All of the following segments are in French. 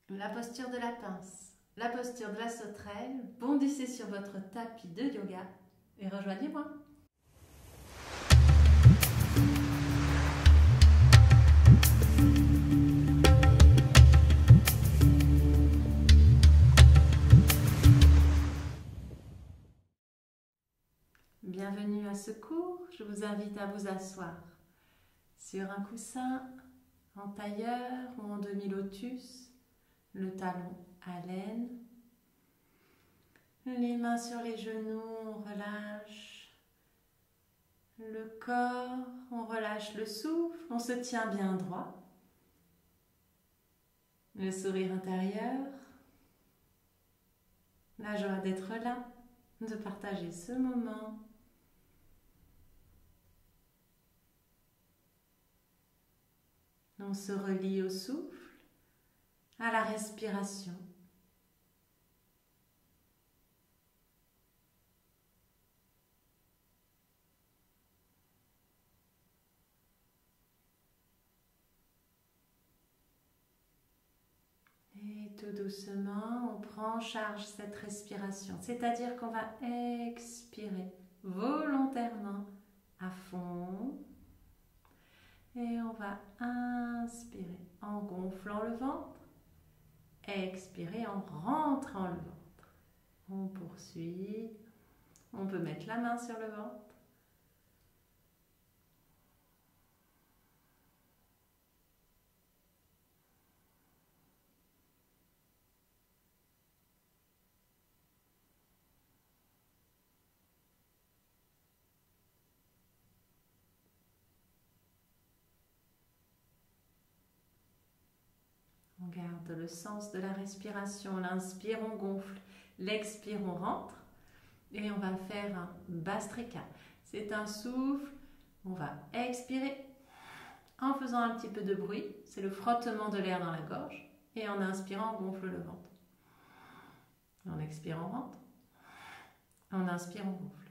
La posture de la pince, la posture de la sauterelle. Bondissez sur votre tapis de yoga et rejoignez-moi. Bienvenue à ce cours. Je vous invite à vous asseoir sur un coussin en tailleur ou en demi-lotus, le talon à l'aine, les mains sur les genoux, on relâche le corps, on relâche le souffle, on se tient bien droit, le sourire intérieur, la joie d'être là, de partager ce moment. On se relie au souffle, à la respiration. Et tout doucement, on prend en charge cette respiration, c'est-à-dire qu'on va expirer volontairement à fond. Et on va inspirer en gonflant le ventre, expirer en rentrant le ventre. On poursuit, on peut mettre la main sur le ventre. On garde le sens de la respiration. L'inspire, on gonfle. L'expire, on rentre. Et on va faire un Bhastrika. C'est un souffle. On va expirer en faisant un petit peu de bruit. C'est le frottement de l'air dans la gorge. Et en inspirant, on gonfle le ventre. En expirant, on rentre. En inspirant, on gonfle.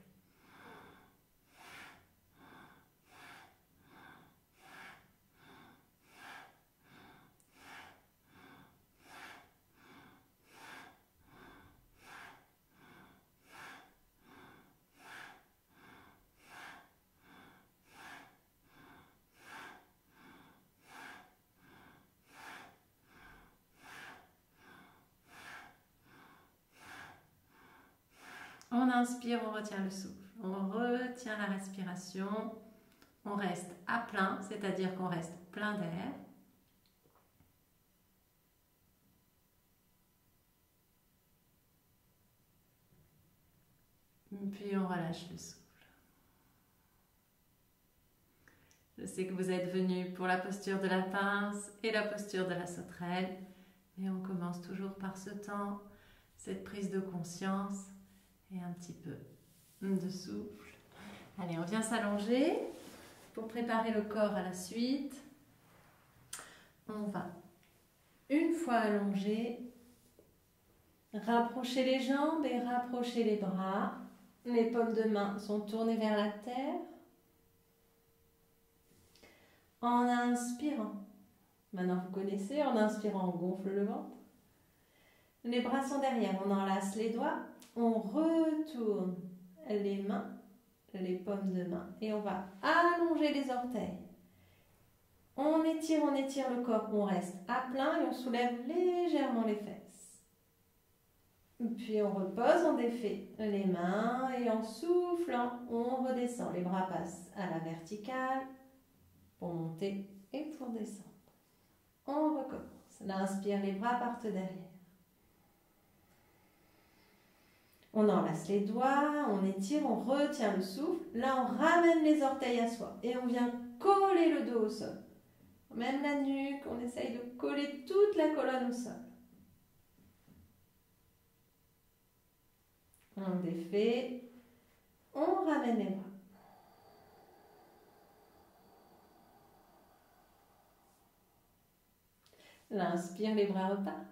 On inspire, on retient le souffle. On retient la respiration. On reste à plein, c'est-à-dire qu'on reste plein d'air. Puis on relâche le souffle. Je sais que vous êtes venus pour la posture de la pince et la posture de la sauterelle. Et on commence toujours par ce temps, cette prise de conscience et un petit peu de souffle. Allez, on vient s'allonger pour préparer le corps à la suite. On va, une fois allongé, rapprocher les jambes et rapprocher les bras. Les paumes de main sont tournées vers la terre. En inspirant, maintenant vous connaissez, en inspirant, on gonfle le ventre. Les bras sont derrière, on enlace les doigts, on retourne les mains, les paumes de main et on va allonger les orteils. On étire le corps, on reste à plein et on soulève légèrement les fesses. Puis on repose, on défait les mains et en soufflant, on redescend. Les bras passent à la verticale pour monter et pour descendre. On recommence. L'inspire, les bras partent derrière. On enlace les doigts, on étire, on retient le souffle. Là, on ramène les orteils à soi et on vient coller le dos au sol. On mène la nuque, on essaye de coller toute la colonne au sol. On défait, on ramène les bras. L'inspire, les bras repartent.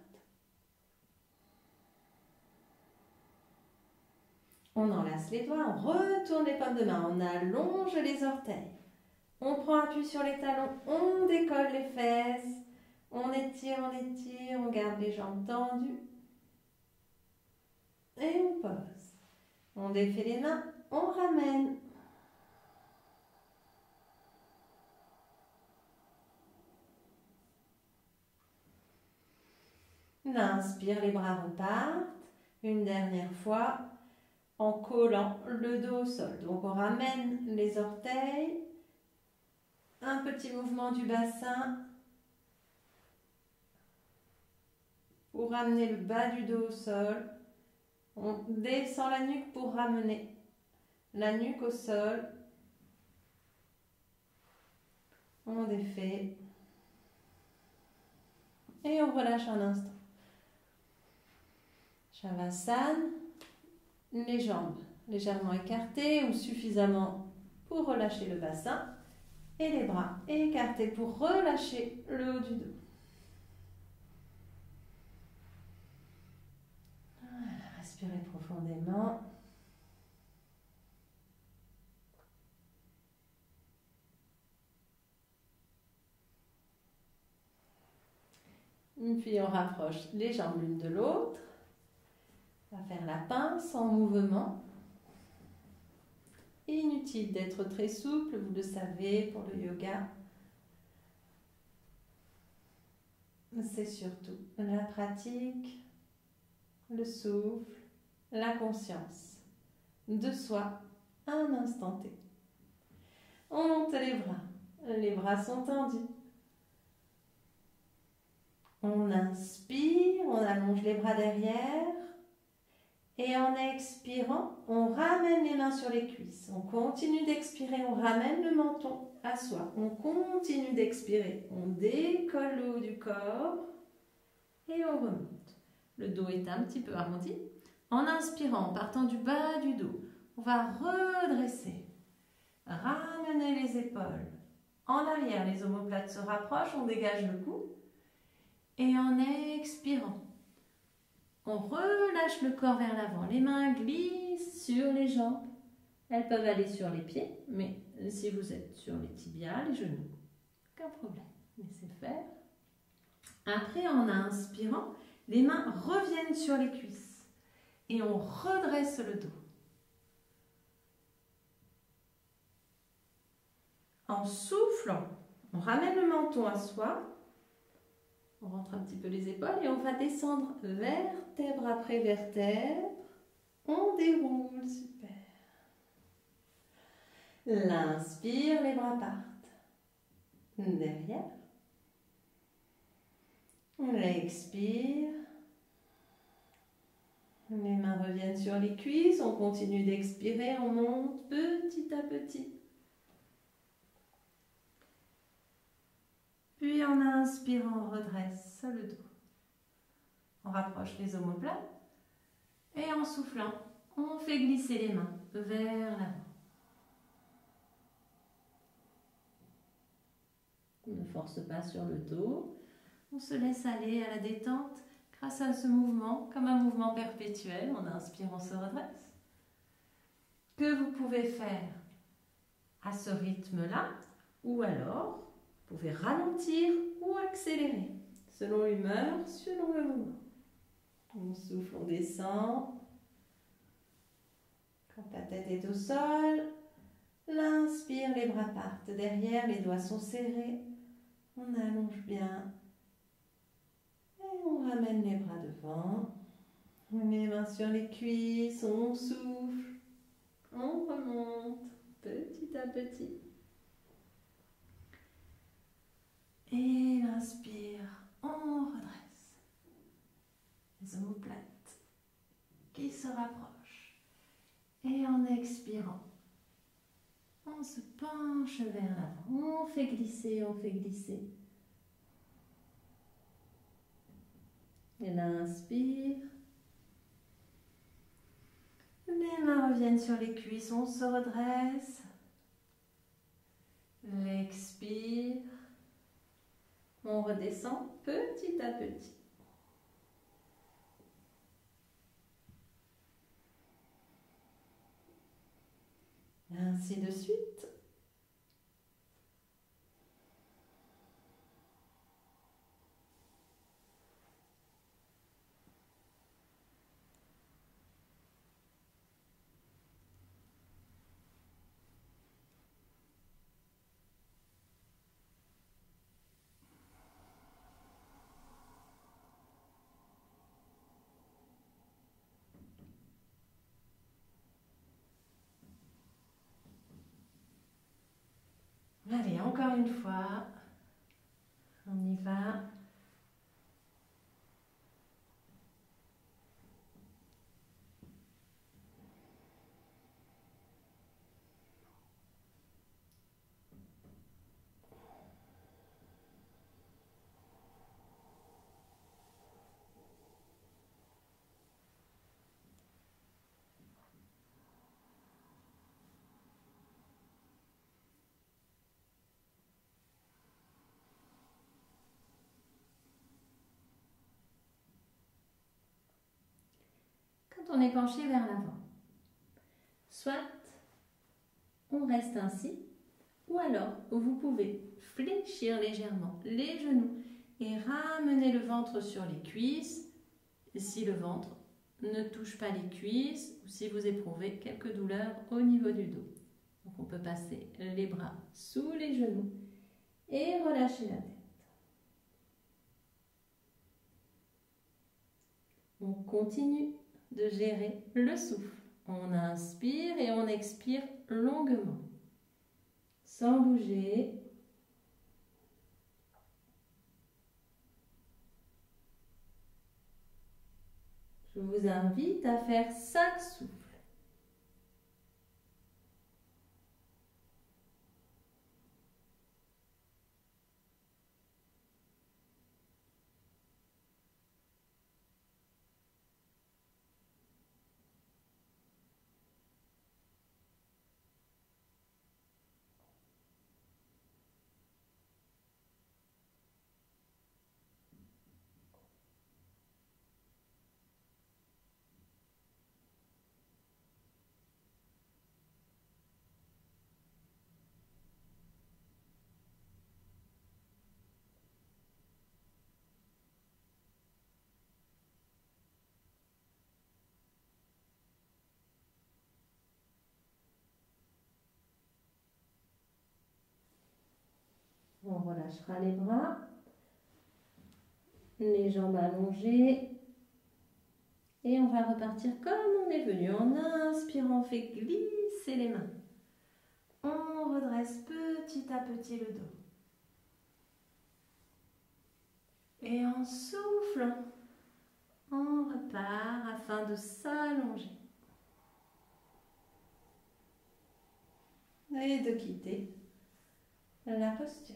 On enlace les doigts, on retourne les paumes de main, on allonge les orteils. On prend appui sur les talons, on décolle les fesses, On étire, on garde les jambes tendues. Et on pose. On défait les mains, on ramène. On inspire, les bras repartent. Une dernière fois, en collant le dos au sol. Donc on ramène les orteils. Un petit mouvement du bassin pour ramener le bas du dos au sol. On descend la nuque pour ramener la nuque au sol. On défait. Et on relâche un instant. Shavasana. Les jambes légèrement écartées ou suffisamment pour relâcher le bassin. Et les bras écartés pour relâcher le haut du dos. Voilà, respirez profondément. Puis on rapproche les jambes l'une de l'autre. On va faire la pince en mouvement. Inutile d'être très souple, vous le savez, pour le yoga. C'est surtout la pratique, le souffle, la conscience de soi à un instant T. On monte les bras sont tendus. On inspire, on allonge les bras derrière. Et en expirant, on ramène les mains sur les cuisses. On continue d'expirer, on ramène le menton à soi. On continue d'expirer, on décolle le haut du corps et on remonte. Le dos est un petit peu arrondi. En inspirant, en partant du bas du dos, on va redresser. Ramener les épaules en arrière, les omoplates se rapprochent, on dégage le cou. Et en expirant, on relâche le corps vers l'avant. Les mains glissent sur les jambes. Elles peuvent aller sur les pieds, mais si vous êtes sur les tibias, les genoux, aucun problème. Laissez faire. Après, en inspirant, les mains reviennent sur les cuisses et on redresse le dos. En soufflant, on ramène le menton à soi. On rentre un petit peu les épaules et on va descendre vertèbre après vertèbre. On déroule, super. L'inspire, les bras partent. Derrière. L'expire. Les mains reviennent sur les cuisses. On continue d'expirer, on monte petit à petit. Puis en inspirant, on redresse le dos. On rapproche les omoplates. Et en soufflant, on fait glisser les mains vers l'avant. On ne force pas sur le dos. On se laisse aller à la détente grâce à ce mouvement, comme un mouvement perpétuel. On inspire, on se redresse. Que vous pouvez faire à ce rythme-là, ou alors vous pouvez ralentir ou accélérer, selon l'humeur, selon le moment. On souffle, on descend. Quand la tête est au sol, l'inspire, les bras partent derrière, les doigts sont serrés. On allonge bien. Et on ramène les bras devant. Les mains sur les cuisses, on souffle. On remonte petit à petit. Et l'inspire, on redresse. Les omoplates qui se rapprochent. Et en expirant, on se penche vers l'avant. On fait glisser, on fait glisser. Et l'inspire. Les mains reviennent sur les cuisses, on se redresse. L'expire. On redescend petit à petit. Ainsi de suite. encore une fois. On y va. On est penché vers l'avant. Soit on reste ainsi, ou alors vous pouvez fléchir légèrement les genoux et ramener le ventre sur les cuisses si le ventre ne touche pas les cuisses ou si vous éprouvez quelques douleurs au niveau du dos. Donc on peut passer les bras sous les genoux et relâcher la tête. On continue de gérer le souffle. On inspire et on expire longuement, sans bouger. Je vous invite à faire 5 souffles. On relâchera les bras, les jambes allongées et on va repartir comme on est venu. En inspirant, on fait glisser les mains. On redresse petit à petit le dos. Et en soufflant, on repart afin de s'allonger et de quitter la posture.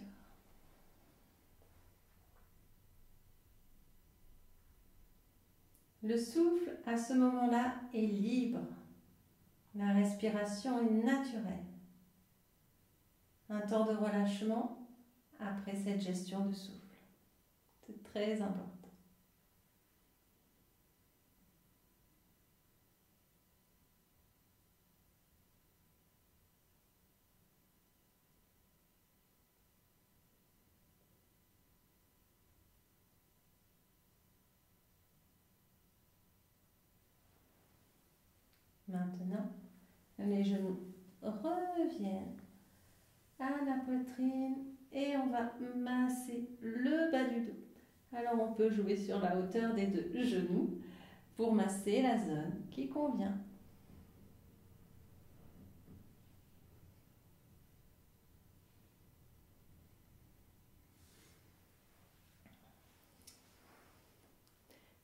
Le souffle, à ce moment-là, est libre. La respiration est naturelle. Un temps de relâchement après cette gestion de souffle. C'est très important. Maintenant, les genoux reviennent à la poitrine et on va masser le bas du dos. Alors on peut jouer sur la hauteur des 2 genoux pour masser la zone qui convient.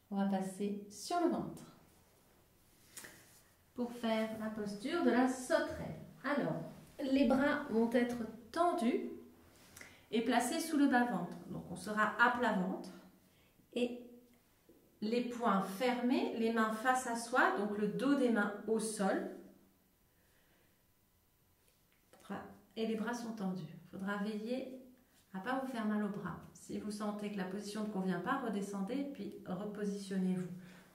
On va passer sur le ventre pour faire la posture de la sauterelle. Alors, les bras vont être tendus et placés sous le bas-ventre. Donc, on sera à plat ventre et les poings fermés, les mains face à soi, donc le dos des mains au sol. Et les bras sont tendus. Il faudra veiller à ne pas vous faire mal aux bras. Si vous sentez que la position ne convient pas, redescendez et puis repositionnez-vous.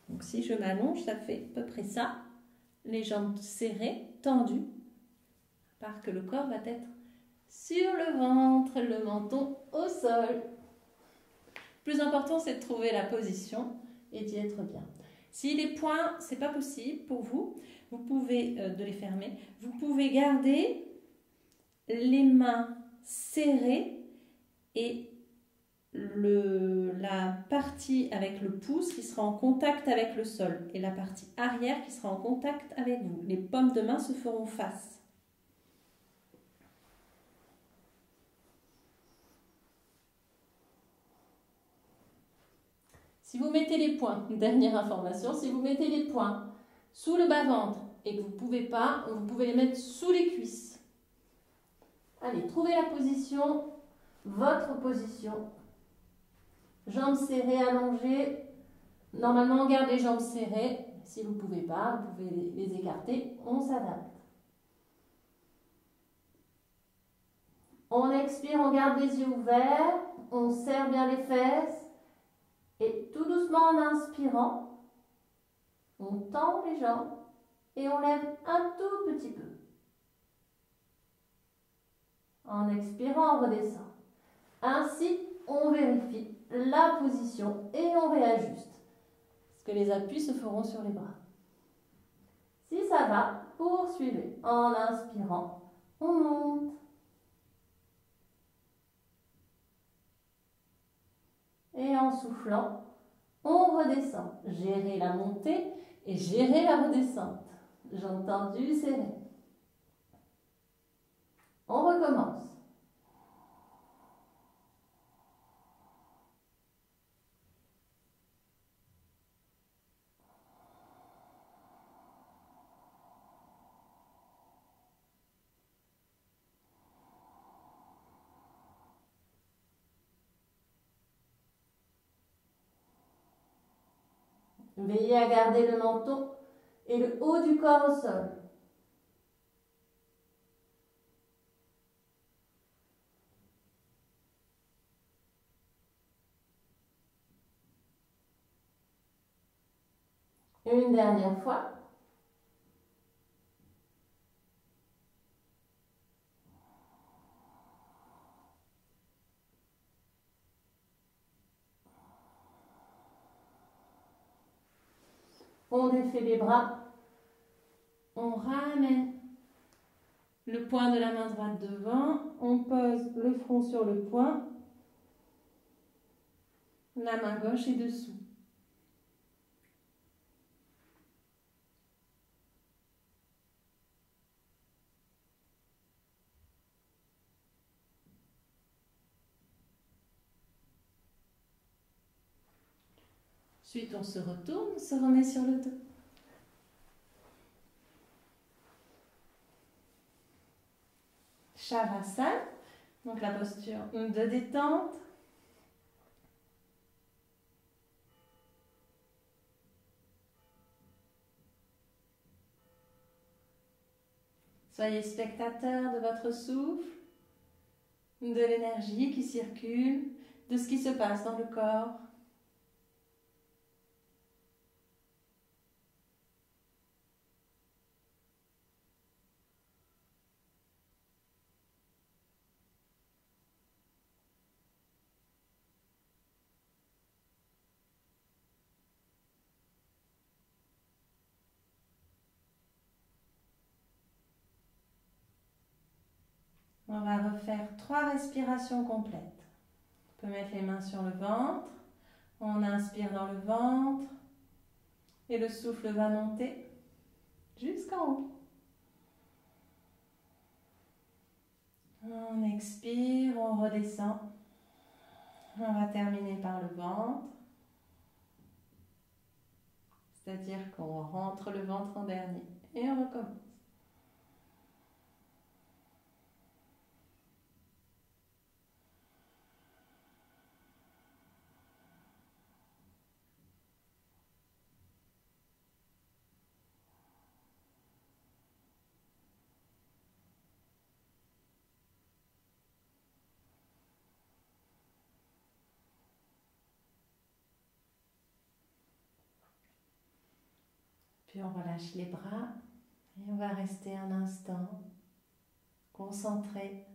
Donc, si je m'allonge, ça fait à peu près ça. Les jambes serrées, tendues, parce que le corps va être sur le ventre, le menton au sol. Le plus important, c'est de trouver la position et d'y être bien. Si les poings, ce n'est pas possible pour vous, vous pouvez de les fermer. Vous pouvez garder les mains serrées et la partie avec le pouce qui sera en contact avec le sol et la partie arrière qui sera en contact avec vous. Les paumes de main se feront face. Si vous mettez les poings, dernière information, si vous mettez les poings sous le bas-ventre et que vous ne pouvez pas, vous pouvez les mettre sous les cuisses. Allez, trouvez la position, votre position. Jambes serrées, allongées. Normalement, on garde les jambes serrées. Si vous ne pouvez pas, vous pouvez les écarter. On s'adapte. On expire, on garde les yeux ouverts. On serre bien les fesses. Et tout doucement, en inspirant, on tend les jambes et on lève un tout petit peu. En expirant, on redescend. Ainsi, on vérifie la position et on réajuste. Parce que les appuis se feront sur les bras. Si ça va, poursuivez. En inspirant, on monte. Et en soufflant, on redescend. Gérez la montée et gérez la redescente. Jambes tendues, serrées. On recommence. Veillez à garder le menton et le haut du corps au sol. Une dernière fois. On défait les bras. On ramène le poing de la main droite devant. On pose le front sur le poing. La main gauche est dessous. Ensuite, on se retourne, on se remet sur le dos. Shavasana, donc la posture de détente. Soyez spectateur de votre souffle, de l'énergie qui circule, de ce qui se passe dans le corps. On va refaire 3 respirations complètes. On peut mettre les mains sur le ventre. On inspire dans le ventre. Et le souffle va monter jusqu'en haut. On expire, on redescend. On va terminer par le ventre. C'est-à-dire qu'on rentre le ventre en dernier. Et on recommence. Puis on relâche les bras et on va rester un instant concentré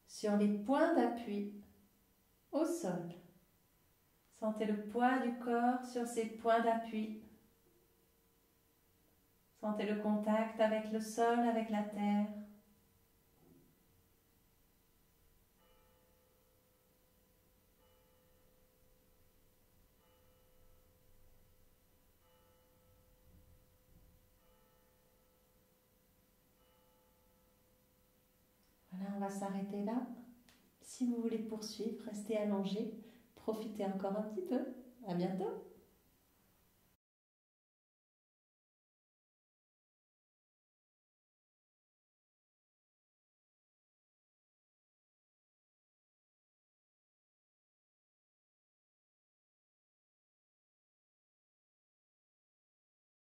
sur les points d'appui au sol. Sentez le poids du corps sur ces points d'appui. Sentez le contact avec le sol, avec la terre. Voilà, on va s'arrêter là. Si vous voulez poursuivre, restez allongé. Profitez encore un petit peu. À bientôt.